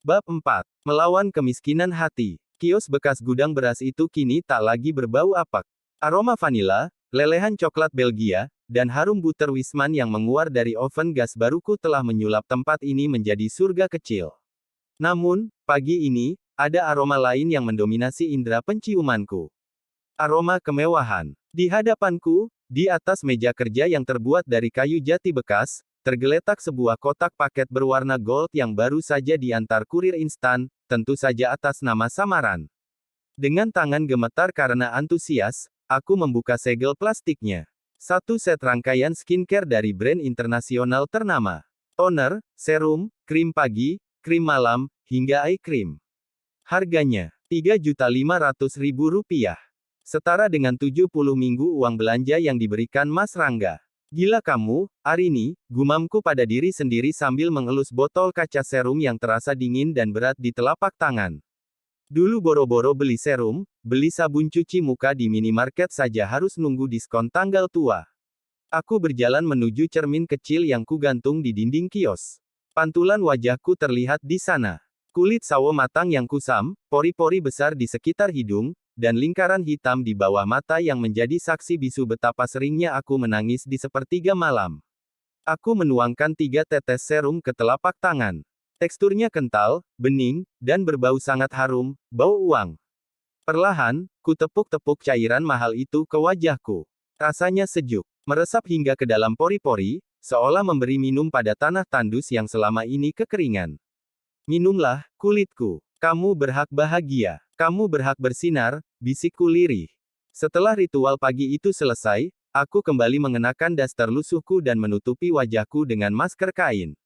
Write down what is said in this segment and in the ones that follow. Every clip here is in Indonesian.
Bab 4. Melawan kemiskinan hati. Kios bekas gudang beras itu kini tak lagi berbau apek. Aroma vanila, lelehan coklat Belgia, dan harum butter Wisman yang menguar dari oven gas baruku telah menyulap tempat ini menjadi surga kecil. Namun, pagi ini, ada aroma lain yang mendominasi indera penciumanku. Aroma kemewahan. Di hadapanku, di atas meja kerja yang terbuat dari kayu jati bekas, tergeletak sebuah kotak paket berwarna gold yang baru saja diantar kurir instan, tentu saja atas nama samaran. Dengan tangan gemetar karena antusias, aku membuka segel plastiknya. Satu set rangkaian skincare dari brand internasional ternama. Toner, serum, krim pagi, krim malam, hingga eye cream. Harganya, Rp3.500.000. Setara dengan 70 minggu uang belanja yang diberikan Mas Rangga. Gila kamu, Arini, gumamku pada diri sendiri sambil mengelus botol kaca serum yang terasa dingin dan berat di telapak tangan. Dulu boro-boro beli serum, beli sabun cuci muka di minimarket saja harus nunggu diskon tanggal tua. Aku berjalan menuju cermin kecil yang kugantung di dinding kios. Pantulan wajahku terlihat di sana. Kulit sawo matang yang kusam, pori-pori besar di sekitar hidung, dan lingkaran hitam di bawah mata yang menjadi saksi bisu betapa seringnya aku menangis di sepertiga malam. Aku menuangkan 3 tetes serum ke telapak tangan. Teksturnya kental, bening, dan berbau sangat harum, bau uang. Perlahan, ku tepuk-tepuk cairan mahal itu ke wajahku. Rasanya sejuk, meresap hingga ke dalam pori-pori, seolah memberi minum pada tanah tandus yang selama ini kekeringan. Minumlah, kulitku. Kamu berhak bahagia. Kamu berhak bersinar, bisikku lirih. Setelah ritual pagi itu selesai, aku kembali mengenakan daster lusuhku dan menutupi wajahku dengan masker kain.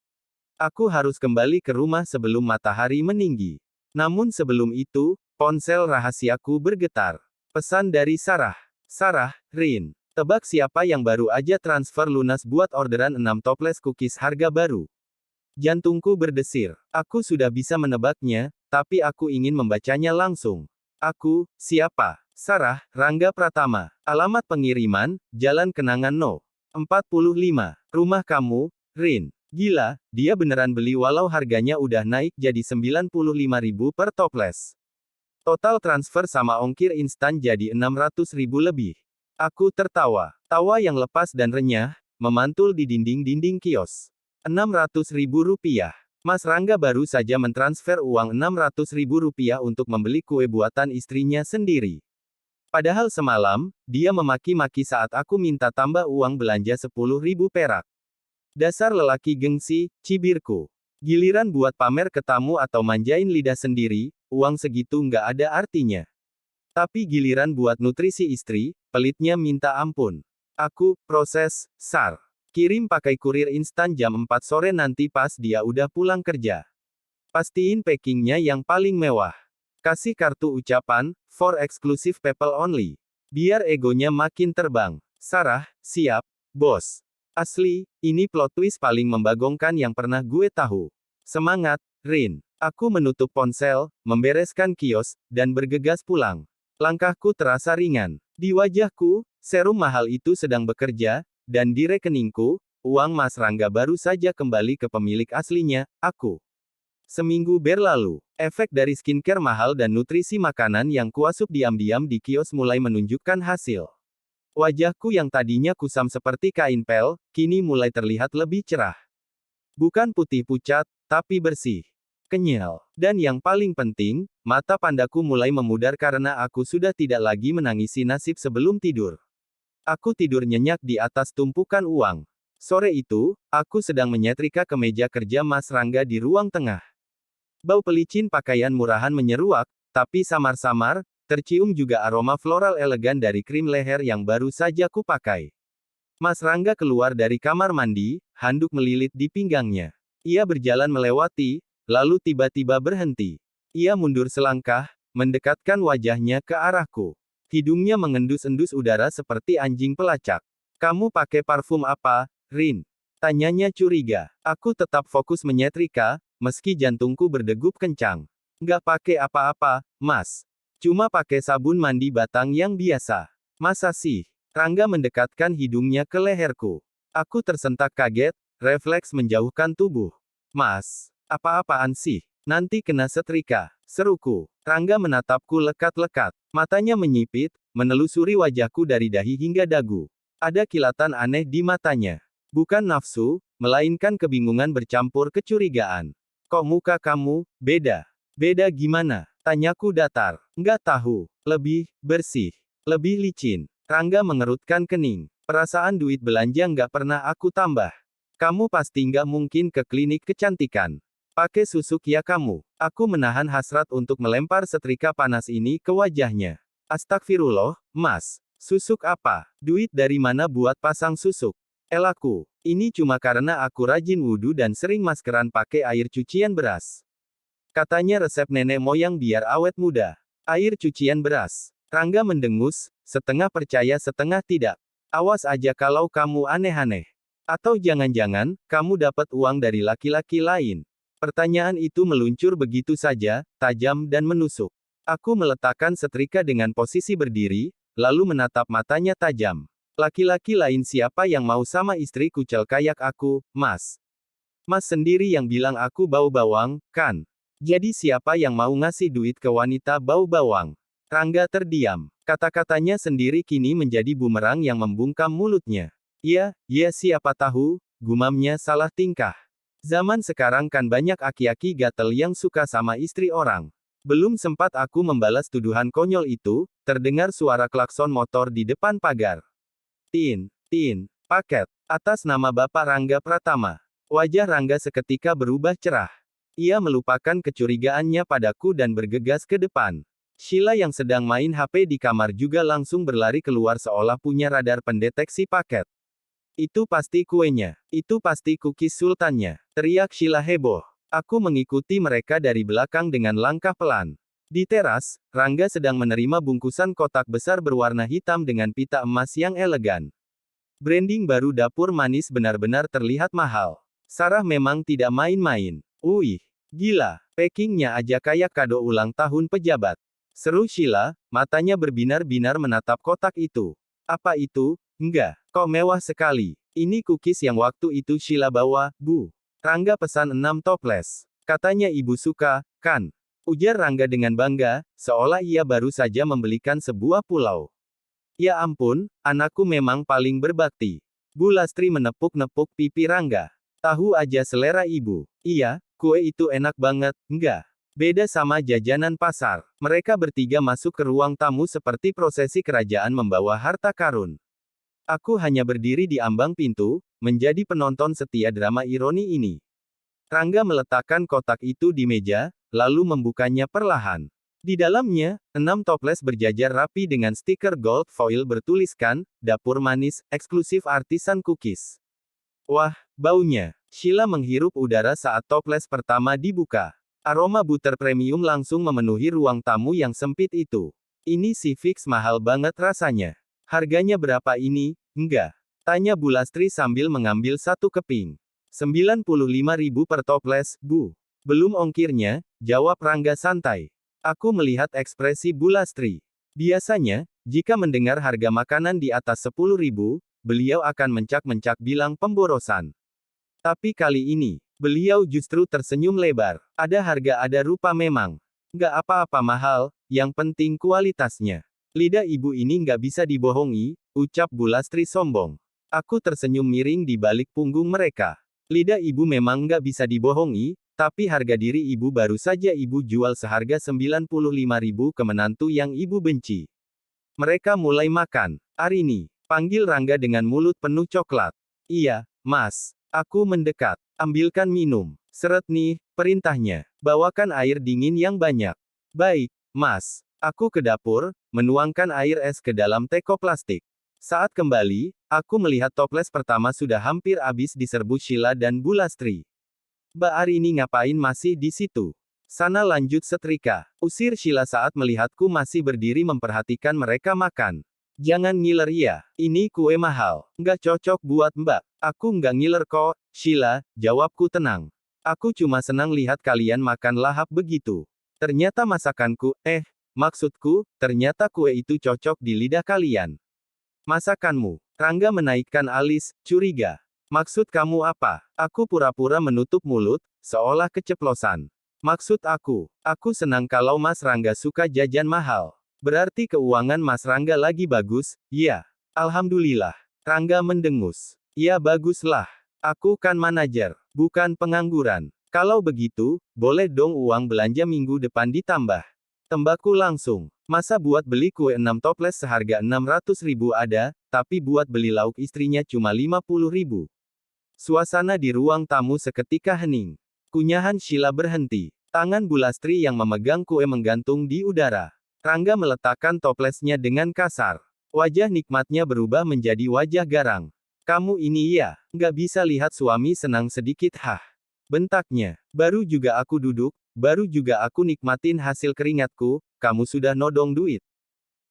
Aku harus kembali ke rumah sebelum matahari meninggi. Namun sebelum itu, ponsel rahasiaku bergetar. Pesan dari Sarah. Sarah, Rin. Tebak siapa yang baru aja transfer lunas buat orderan 6 toples cookies harga baru. Jantungku berdesir. Aku sudah bisa menebaknya, tapi aku ingin membacanya langsung. Aku, siapa? Sarah, Rangga Pratama. Alamat pengiriman, Jalan Kenangan No. 45. Rumah kamu, Rin. Gila, dia beneran beli walau harganya udah naik jadi 95.000 per toples. Total transfer sama ongkir instan jadi 600.000 lebih. Aku tertawa. Tawa yang lepas dan renyah, memantul di dinding-dinding kios. Rp600.000. Mas Rangga baru saja mentransfer uang Rp600.000 untuk membeli kue buatan istrinya sendiri. Padahal semalam, dia memaki-maki saat aku minta tambah uang belanja 10.000 perak. Dasar lelaki gengsi, cibirku. Giliran buat pamer ke tamu atau manjain lidah sendiri, uang segitu nggak ada artinya. Tapi giliran buat nutrisi istri, pelitnya minta ampun. Aku, proses, SAR. Kirim pakai kurir instan jam 4 sore nanti pas dia udah pulang kerja. Pastiin packingnya yang paling mewah. Kasih kartu ucapan, for exclusive people only. Biar egonya makin terbang. Sarah, siap, bos. Asli, ini plot twist paling membagongkan yang pernah gue tahu. Semangat, Rin. Aku menutup ponsel, membereskan kios, dan bergegas pulang. Langkahku terasa ringan. Di wajahku, serum mahal itu sedang bekerja, dan di rekeningku, uang Mas Rangga baru saja kembali ke pemilik aslinya, aku. Seminggu berlalu, efek dari skincare mahal dan nutrisi makanan yang kuasup diam-diam di kios mulai menunjukkan hasil. Wajahku yang tadinya kusam seperti kain pel, kini mulai terlihat lebih cerah. Bukan putih pucat, tapi bersih. Kenyal. Dan yang paling penting, mata pandaku mulai memudar karena aku sudah tidak lagi menangisi nasib sebelum tidur. Aku tidur nyenyak di atas tumpukan uang. Sore itu, aku sedang menyetrika kemeja kerja Mas Rangga di ruang tengah. Bau pelicin pakaian murahan menyeruak, tapi samar-samar, tercium juga aroma floral elegan dari krim leher yang baru saja kupakai. Mas Rangga keluar dari kamar mandi, handuk melilit di pinggangnya. Ia berjalan melewati, lalu tiba-tiba berhenti. Ia mundur selangkah, mendekatkan wajahnya ke arahku. Hidungnya mengendus-endus udara seperti anjing pelacak. Kamu pakai parfum apa, Rin? Tanyanya curiga. Aku tetap fokus menyetrika, meski jantungku berdegup kencang. Nggak pakai apa-apa, Mas. Cuma pakai sabun mandi batang yang biasa. Masa sih? Rangga mendekatkan hidungnya ke leherku. Aku tersentak kaget, refleks menjauhkan tubuh. Mas, apa-apaan sih? Nanti kena setrika, seruku. Rangga menatapku lekat-lekat. Matanya menyipit, menelusuri wajahku dari dahi hingga dagu. Ada kilatan aneh di matanya. Bukan nafsu, melainkan kebingungan bercampur kecurigaan. Kok muka kamu beda? Beda gimana? Tanyaku datar. Nggak tahu. Lebih bersih. Lebih licin. Rangga mengerutkan kening. Perasaan duit belanja nggak pernah aku tambah. Kamu pasti nggak mungkin ke klinik kecantikan. Pakai susuk ya kamu. Aku menahan hasrat untuk melempar setrika panas ini ke wajahnya. Astagfirullah, Mas. Susuk apa? Duit dari mana buat pasang susuk? Elaku. Ini cuma karena aku rajin wudhu dan sering maskeran pakai air cucian beras. Katanya resep nenek moyang biar awet muda. Air cucian beras. Rangga mendengus, setengah percaya setengah tidak. Awas aja kalau kamu aneh-aneh. Atau jangan-jangan, kamu dapat uang dari laki-laki lain. Pertanyaan itu meluncur begitu saja, tajam dan menusuk. Aku meletakkan setrika dengan posisi berdiri, lalu menatap matanya tajam. Laki-laki lain siapa yang mau sama istri kucel kayak aku, Mas? Mas sendiri yang bilang aku bau bawang, kan? Jadi siapa yang mau ngasih duit ke wanita bau bawang? Rangga terdiam. Kata-katanya sendiri kini menjadi bumerang yang membungkam mulutnya. Iya, siapa tahu, gumamnya salah tingkah. Zaman sekarang kan banyak aki-aki gatel yang suka sama istri orang. Belum sempat aku membalas tuduhan konyol itu, terdengar suara klakson motor di depan pagar. Tin, paket, atas nama Bapak Rangga Pratama. Wajah Rangga seketika berubah cerah. Ia melupakan kecurigaannya padaku dan bergegas ke depan. Sheila yang sedang main HP di kamar juga langsung berlari keluar seolah punya radar pendeteksi paket. Itu pasti kuenya. Itu pasti cookies sultannya. Teriak Sheila heboh. Aku mengikuti mereka dari belakang dengan langkah pelan. Di teras, Rangga sedang menerima bungkusan kotak besar berwarna hitam dengan pita emas yang elegan. Branding baru dapur manis benar-benar terlihat mahal. Sarah memang tidak main-main. Wih, gila, packingnya aja kayak kado ulang tahun pejabat. Seru Sheila, matanya berbinar-binar menatap kotak itu. Apa itu? Enggak, kok mewah sekali. Ini cookies yang waktu itu Sheila bawa, Bu. Rangga pesan 6 toples. Katanya ibu suka, kan? Ujar Rangga dengan bangga, seolah ia baru saja membelikan sebuah pulau. Ya ampun, anakku memang paling berbakti. Bu Lastri menepuk-nepuk pipi Rangga. Tahu aja selera ibu. Iya, kue itu enak banget, enggak? Beda sama jajanan pasar. Mereka bertiga masuk ke ruang tamu seperti prosesi kerajaan membawa harta karun. Aku hanya berdiri di ambang pintu, menjadi penonton setia drama ironi ini. Rangga meletakkan kotak itu di meja, lalu membukanya perlahan. Di dalamnya, 6 toples berjajar rapi dengan stiker gold foil bertuliskan, dapur manis, eksklusif artisan cookies. Wah, baunya. Sheila menghirup udara saat toples pertama dibuka. Aroma butter premium langsung memenuhi ruang tamu yang sempit itu. Ini sih fix mahal banget rasanya. Harganya berapa ini? Enggak. Tanya Bu Lastri sambil mengambil satu keping. 95.000 per toples, Bu. Belum ongkirnya, jawab Rangga santai. Aku melihat ekspresi Bu Lastri. Biasanya, jika mendengar harga makanan di atas 10.000, beliau akan mencak-mencak bilang pemborosan. Tapi kali ini, beliau justru tersenyum lebar. Ada harga ada rupa memang. Nggak apa-apa mahal, yang penting kualitasnya. Lidah ibu ini nggak bisa dibohongi, ucap Bu Lastri sombong. Aku tersenyum miring di balik punggung mereka. Lidah ibu memang nggak bisa dibohongi, tapi harga diri ibu baru saja ibu jual seharga 95.000 ke menantu yang ibu benci. Mereka mulai makan. Arini, panggil Rangga dengan mulut penuh coklat. Iya, Mas. Aku mendekat. Ambilkan minum. Seret nih, perintahnya. Bawakan air dingin yang banyak. Baik, Mas. Aku ke dapur, menuangkan air es ke dalam teko plastik. Saat kembali, aku melihat toples pertama sudah hampir habis diserbu Sheila dan Bu Lastri. Mbak Arini ngapain masih di situ? Sana lanjut setrika. Usir Sheila saat melihatku masih berdiri memperhatikan mereka makan. Jangan ngiler ya, ini kue mahal. Nggak cocok buat mbak. Aku nggak ngiler kok, Sheila, jawabku tenang. Aku cuma senang lihat kalian makan lahap begitu. Ternyata masakanku, maksudku, ternyata kue itu cocok di lidah kalian. Masakanmu. Rangga menaikkan alis, curiga. Maksud kamu apa? Aku pura-pura menutup mulut, seolah keceplosan. Maksud aku senang kalau Mas Rangga suka jajan mahal. Berarti keuangan Mas Rangga lagi bagus, ya? Alhamdulillah. Rangga mendengus. Ya baguslah. Aku kan manajer, bukan pengangguran. Kalau begitu, boleh dong uang belanja minggu depan ditambah. Tembaku langsung. Masa buat beli kue 6 toples seharga 600.000 ada, tapi buat beli lauk istrinya cuma 50.000. Suasana di ruang tamu seketika hening. Kunyahan Sheila berhenti. Tangan Bu Lastri yang memegang kue menggantung di udara. Rangga meletakkan toplesnya dengan kasar. Wajah nikmatnya berubah menjadi wajah garang. Kamu ini ya, nggak bisa lihat suami senang sedikit hah. Bentaknya. Baru juga aku duduk, baru juga aku nikmatin hasil keringatku, kamu sudah nodong duit.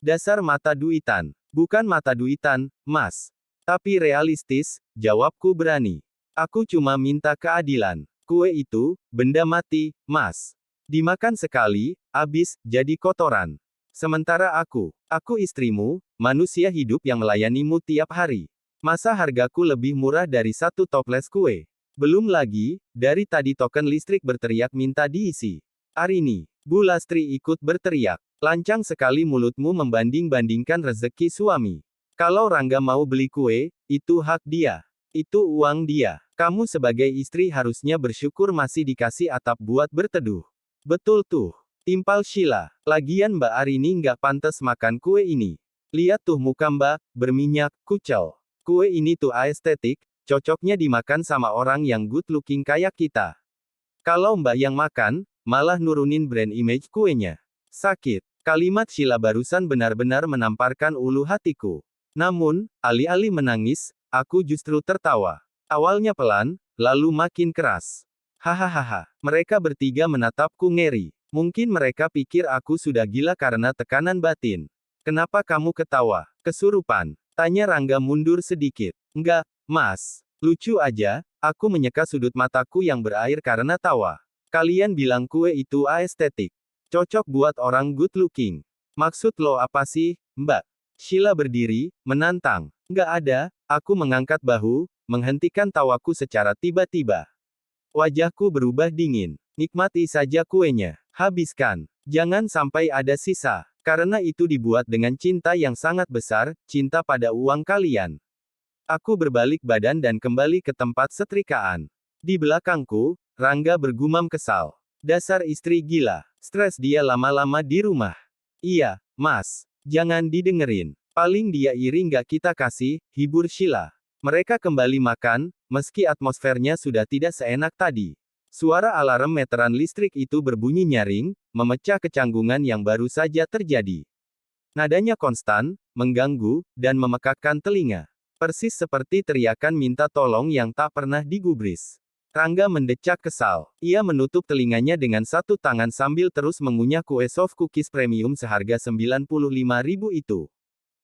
Dasar mata duitan. Bukan mata duitan, Mas. Tapi realistis, jawabku berani. Aku cuma minta keadilan. Kue itu, benda mati, Mas. Dimakan sekali, habis, jadi kotoran. Sementara aku istrimu, manusia hidup yang melayanimu tiap hari. Masa hargaku lebih murah dari satu toples kue? Belum lagi, dari tadi token listrik berteriak minta diisi. Arini, Bu Lastri ikut berteriak. Lancang sekali mulutmu membanding-bandingkan rezeki suami. Kalau Rangga mau beli kue, itu hak dia. Itu uang dia. Kamu sebagai istri harusnya bersyukur masih dikasih atap buat berteduh. Betul tuh. Timpal Sheila. Lagian Mbak Arini nggak pantas makan kue ini. Lihat tuh muka Mbak, berminyak, kucel. Kue ini tuh estetik, cocoknya dimakan sama orang yang good looking kayak kita. Kalau Mbak yang makan, malah nurunin brand image kuenya. Sakit. Kalimat Sheila barusan benar-benar menamparkan ulu hatiku. Namun, alih-alih menangis, aku justru tertawa. Awalnya pelan, lalu makin keras. Hahaha. Mereka bertiga menatapku ngeri. Mungkin mereka pikir aku sudah gila karena tekanan batin. Kenapa kamu ketawa? Kesurupan. Tanya Rangga mundur sedikit. Enggak, Mas. Lucu aja, aku menyeka sudut mataku yang berair karena tawa. Kalian bilang kue itu estetik. Cocok buat orang good looking. Maksud lo apa sih, Mbak? Sheila berdiri, menantang. Enggak ada, aku mengangkat bahu, menghentikan tawaku secara tiba-tiba. Wajahku berubah dingin. Nikmati saja kuenya. Habiskan. Jangan sampai ada sisa. Karena itu dibuat dengan cinta yang sangat besar, cinta pada uang kalian. Aku berbalik badan dan kembali ke tempat setrikaan. Di belakangku, Rangga bergumam kesal. Dasar istri gila. Stres dia lama-lama di rumah. Iya, Mas. Jangan didengerin. Paling dia iri nggak kita kasih, hibur Sheila. Mereka kembali makan, meski atmosfernya sudah tidak seenak tadi. Suara alarm meteran listrik itu berbunyi nyaring, memecah kecanggungan yang baru saja terjadi. Nadanya konstan, mengganggu, dan memekakkan telinga. Persis seperti teriakan minta tolong yang tak pernah digubris. Rangga mendecak kesal. Ia menutup telinganya dengan satu tangan sambil terus mengunyah kue soft cookies premium seharga 95.000 itu.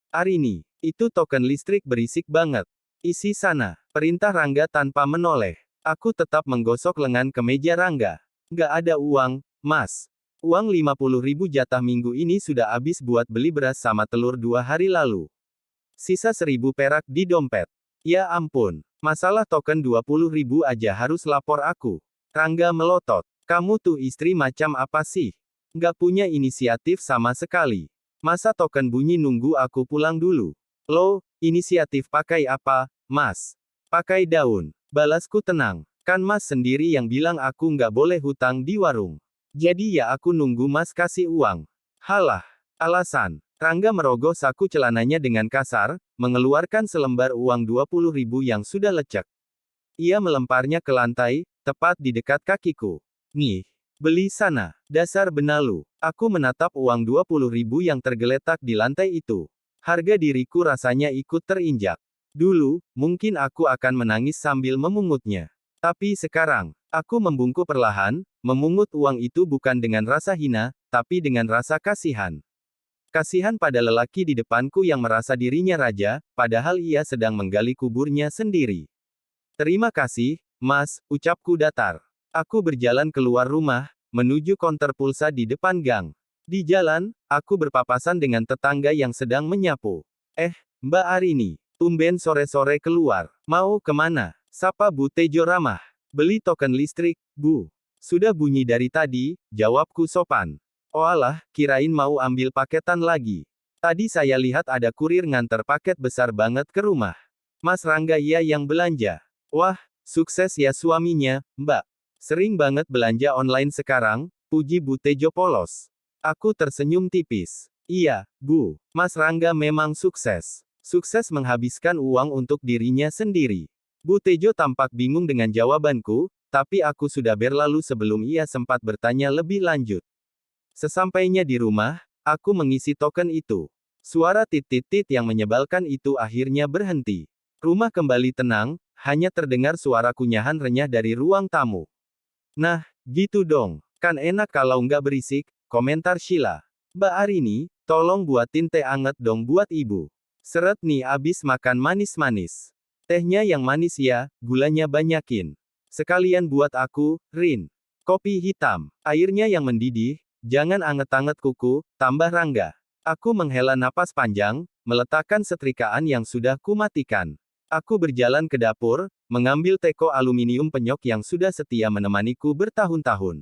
Arini, itu token listrik berisik banget. Isi sana. Perintah Rangga tanpa menoleh. Aku tetap menggosok lengan kemeja Rangga. Nggak ada uang, Mas. Uang 50.000 jatah minggu ini sudah habis buat beli beras sama telur 2 hari lalu. Sisa 1.000 perak di dompet. Ya ampun. Masalah token 20.000 aja harus lapor aku. Rangga melotot. Kamu tuh istri macam apa sih? Nggak punya inisiatif sama sekali. Masa token bunyi nunggu aku pulang dulu? Lo, inisiatif pakai apa, Mas? Pakai daun. Balasku tenang. Kan Mas sendiri yang bilang aku nggak boleh hutang di warung. Jadi ya aku nunggu Mas kasih uang. Halah. Alasan. Rangga merogoh saku celananya dengan kasar, mengeluarkan selembar uang 20.000 yang sudah lecek. Ia melemparnya ke lantai, tepat di dekat kakiku. Nih. Beli sana. Dasar benalu. Aku menatap uang 20.000 yang tergeletak di lantai itu. Harga diriku rasanya ikut terinjak. Dulu, mungkin aku akan menangis sambil memungutnya. Tapi sekarang, aku membungkuk perlahan, memungut uang itu bukan dengan rasa hina, tapi dengan rasa kasihan. Kasihan pada lelaki di depanku yang merasa dirinya raja, padahal ia sedang menggali kuburnya sendiri. Terima kasih, Mas, ucapku datar. Aku berjalan keluar rumah, menuju konter pulsa di depan gang. Di jalan, aku berpapasan dengan tetangga yang sedang menyapu. Mbak Arini. Tumben sore-sore keluar. Mau kemana? Sapa Bu Tejo ramah. Beli token listrik, Bu. Sudah bunyi dari tadi, jawabku sopan. Oalah, kirain mau ambil paketan lagi. Tadi saya lihat ada kurir nganter paket besar banget ke rumah. Mas Rangga iya yang belanja. Wah, sukses ya suaminya, Mbak. Sering banget belanja online sekarang, puji Bu Tejo polos. Aku tersenyum tipis. Iya, Bu. Mas Rangga memang sukses. Sukses menghabiskan uang untuk dirinya sendiri. Bu Tejo tampak bingung dengan jawabanku, tapi aku sudah berlalu sebelum ia sempat bertanya lebih lanjut. Sesampainya di rumah, aku mengisi token itu. Suara tit-tit-tit yang menyebalkan itu akhirnya berhenti. Rumah kembali tenang, hanya terdengar suara kunyahan renyah dari ruang tamu. Nah, gitu dong. Kan enak kalau nggak berisik, komentar Sheila. Mbak Arini, tolong buatin teh anget dong buat ibu. Seret nih abis makan manis-manis. Tehnya yang manis ya, gulanya banyakin. Sekalian buat aku, Rin. Kopi hitam. Airnya yang mendidih, jangan anget-anget kuku, tambah Rangga. Aku menghela napas panjang, meletakkan setrikaan yang sudah kumatikan. Aku berjalan ke dapur, mengambil teko aluminium penyok yang sudah setia menemaniku bertahun-tahun.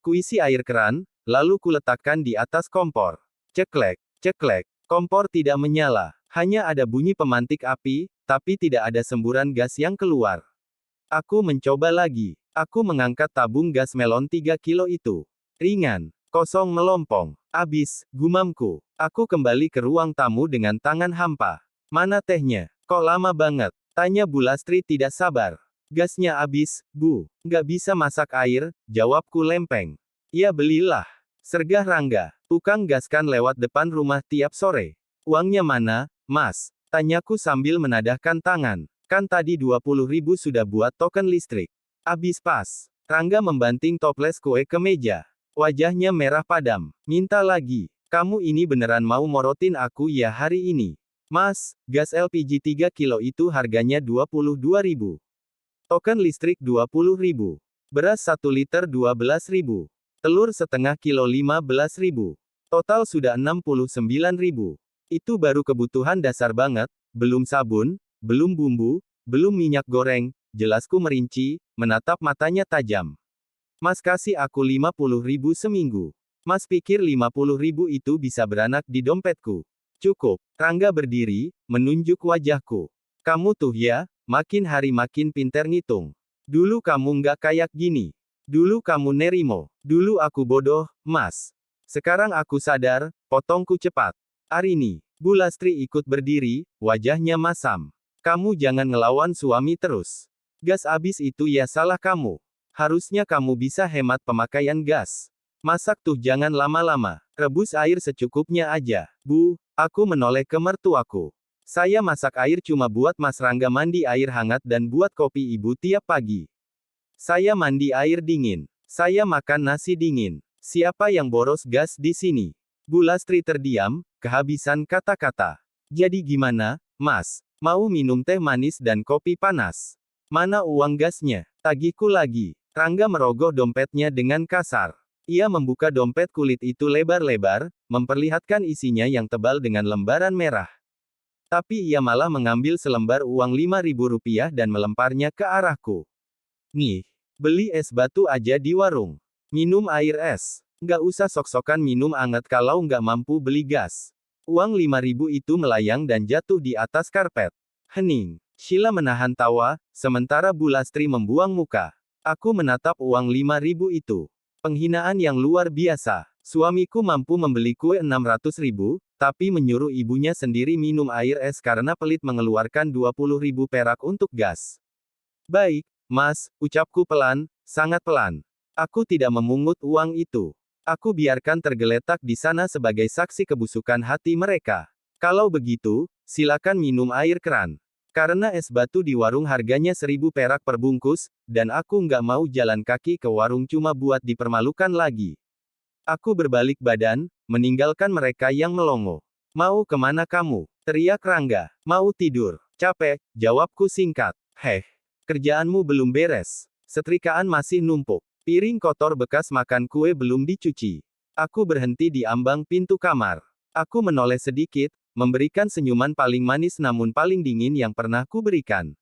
Kuisi air keran, lalu kuletakkan di atas kompor. Ceklek, ceklek, kompor tidak menyala. Hanya ada bunyi pemantik api, tapi tidak ada semburan gas yang keluar. Aku mencoba lagi. Aku mengangkat tabung gas melon 3 kilo itu. Ringan, kosong melompong. Abis, gumamku. Aku kembali ke ruang tamu dengan tangan hampa. Mana tehnya? Kok lama banget? Tanya Bu Lastri tidak sabar. Gasnya abis, Bu. Nggak bisa masak air, jawabku lempeng. Ya belilah. Sergah Rangga. Tukang gas kan lewat depan rumah tiap sore. Uangnya mana, Mas? Tanyaku sambil menadahkan tangan. Kan tadi 20.000 sudah buat token listrik. Abis pas. Rangga membanting toples kue ke meja. Wajahnya merah padam. Minta lagi. Kamu ini beneran mau morotin aku ya hari ini? Mas, gas LPG 3 kilo itu harganya 22.000. Token listrik 20.000. Beras 1 liter 12.000. Telur setengah kilo 15.000. Total sudah 69.000. Itu baru kebutuhan dasar banget, belum sabun, belum bumbu, belum minyak goreng, jelasku merinci, menatap matanya tajam. Mas kasih aku 50.000 seminggu. Mas pikir 50.000 itu bisa beranak di dompetku? Cukup. Rangga berdiri, menunjuk wajahku. Kamu tuh ya, makin hari makin pinter ngitung. Dulu kamu nggak kayak gini. Dulu kamu nerimo. Dulu aku bodoh, Mas. Sekarang aku sadar, potongku cepat. Arini. Bu Lastri ikut berdiri, wajahnya masam. Kamu jangan ngelawan suami terus. Gas abis itu ya salah kamu. Harusnya kamu bisa hemat pemakaian gas. Masak tuh jangan lama-lama. Rebus air secukupnya aja. Bu, aku menoleh ke mertuaku. Saya masak air cuma buat Mas Rangga mandi air hangat dan buat kopi ibu tiap pagi. Saya mandi air dingin. Saya makan nasi dingin. Siapa yang boros gas di sini? Bu Lastri terdiam, kehabisan kata-kata. Jadi gimana, Mas? Mau minum teh manis dan kopi panas? Mana uang gasnya? Tagihku lagi. Rangga merogoh dompetnya dengan kasar. Ia membuka dompet kulit itu lebar-lebar, memperlihatkan isinya yang tebal dengan lembaran merah. Tapi ia malah mengambil selembar uang 5.000 rupiah dan melemparnya ke arahku. Nih, beli es batu aja di warung. Minum air es. Nggak usah sok-sokan minum anget kalau nggak mampu beli gas. Uang 5.000 itu melayang dan jatuh di atas karpet. Hening. Sheila menahan tawa, sementara Bu Lastri membuang muka. Aku menatap uang 5.000 itu. Penghinaan yang luar biasa. Suamiku mampu membeli kue 600.000, tapi menyuruh ibunya sendiri minum air es karena pelit mengeluarkan 20.000 perak untuk gas. Baik, Mas, ucapku pelan, sangat pelan. Aku tidak memungut uang itu. Aku biarkan tergeletak di sana sebagai saksi kebusukan hati mereka. Kalau begitu, silakan minum air keran. Karena es batu di warung harganya 1.000 perak per bungkus, dan aku nggak mau jalan kaki ke warung cuma buat dipermalukan lagi. Aku berbalik badan, meninggalkan mereka yang melongo. Mau kemana kamu? Teriak Rangga. Mau tidur. Capek, jawabku singkat. Heh, kerjaanmu belum beres. Setrikaan masih numpuk. Piring kotor bekas makan kue belum dicuci. Aku berhenti di ambang pintu kamar. Aku menoleh sedikit, memberikan senyuman paling manis namun paling dingin yang pernah kuberikan.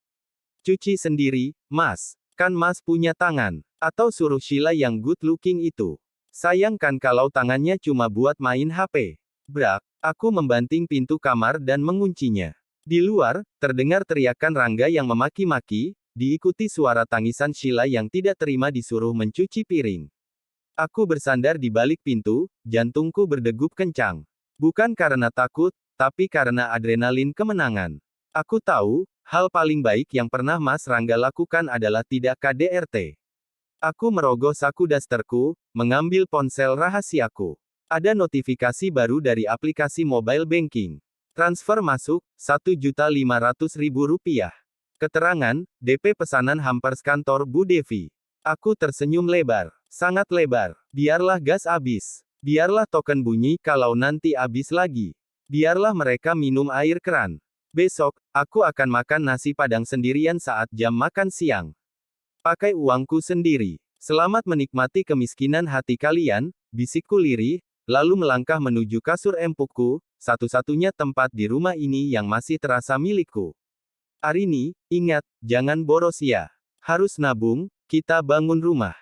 Cuci sendiri, Mas. Kan Mas punya tangan. Atau suruh Sheila yang good looking itu. Sayang kan kalau tangannya cuma buat main HP. Brak, aku membanting pintu kamar dan menguncinya. Di luar, terdengar teriakan Rangga yang memaki-maki, diikuti suara tangisan Sheila yang tidak terima disuruh mencuci piring. Aku bersandar di balik pintu, jantungku berdegup kencang. Bukan karena takut, tapi karena adrenalin kemenangan. Aku tahu, hal paling baik yang pernah Mas Rangga lakukan adalah tidak KDRT. Aku merogoh saku dasterku, mengambil ponsel rahasiaku. Ada notifikasi baru dari aplikasi mobile banking. Transfer masuk, Rp1.500.000. Keterangan, DP pesanan hampers kantor Bu Devi. Aku tersenyum lebar. Sangat lebar. Biarlah gas abis. Biarlah token bunyi kalau nanti abis lagi. Biarlah mereka minum air keran. Besok, aku akan makan nasi padang sendirian saat jam makan siang. Pakai uangku sendiri. Selamat menikmati kemiskinan hati kalian, bisikku lirih, lalu melangkah menuju kasur empukku, satu-satunya tempat di rumah ini yang masih terasa milikku. Arini, ingat, jangan boros ya. Harus nabung, kita bangun rumah.